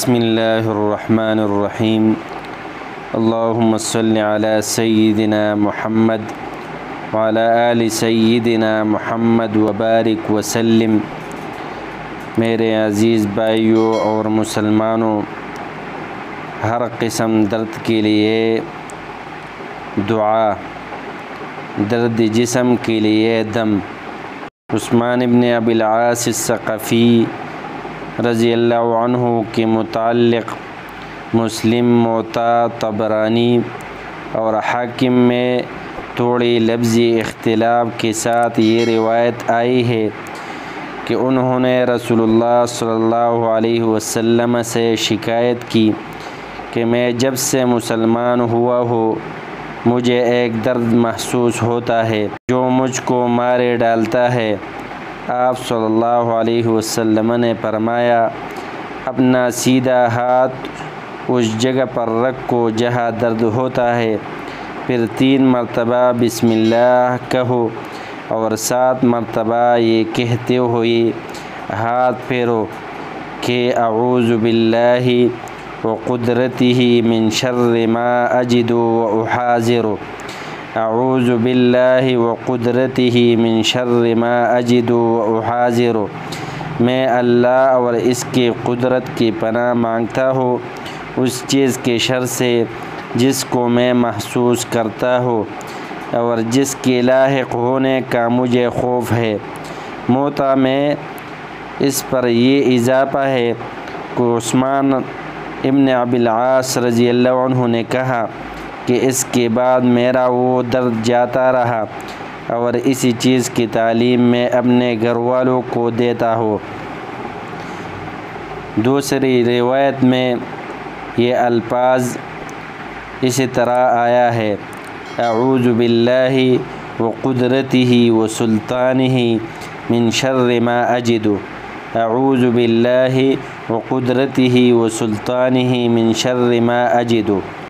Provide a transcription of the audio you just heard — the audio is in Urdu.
بسم اللہ الرحمن الرحیم اللہم صل علی سیدنا محمد وعلی آل سیدنا محمد وبارک وسلم۔ میرے عزیز بھائیوں اور مسلمانوں، ہر قسم درد کے لیے دعا، درد جسم کے لیے دم۔ عثمان ابن ابی العاص الثقفی رضی اللہ عنہ کے متعلق مسلم، موطا، طبرانی اور حاکم میں تھوڑی لفظی اختلاف کے ساتھ یہ روایت آئی ہے کہ انہوں نے رسول اللہ صلی اللہ علیہ وسلم سے شکایت کی کہ میں جب سے مسلمان ہوا ہوں مجھے ایک درد محسوس ہوتا ہے جو مجھ کو مارے ڈالتا ہے۔ آپ صلی اللہ علیہ وسلم نے فرمایا، اپنا سیدھا ہاتھ اس جگہ پر رکھو جہاں درد ہوتا ہے، پھر 3 مرتبہ بسم اللہ کہو اور 7 مرتبہ یہ کہتے ہوئے ہاتھ پھیرو کہ اعوذ باللہ وقدرتہ من شر ما اجد واحاذر، اعوذ باللہ وقدرتہ من شر ما اجد واحاذر، میں اللہ اور اس کی قدرت کی پناہ مانگتا ہوں اس چیز کے شر سے جس کو میں محسوس کرتا ہوں اور جس کے لاحق ہونے کا مجھے خوف ہے۔ موطا میں اس پر یہ اضافہ ہے کہ عثمان ابن ابی العاص رضی اللہ عنہ نے کہا کہ اس کے بعد میرا وہ درد جاتا رہا اور اسی چیز کی تعلیم میں اپنے گھر والوں کو دیتا ہوں۔ دوسری روایت میں یہ الفاظ اسی طرح آیا ہے، اعوذ باللہ وقدرتہ وسلطانہ من شر ما اجد، اعوذ باللہ وقدرتہ وسلطانہ من شر ما اجد۔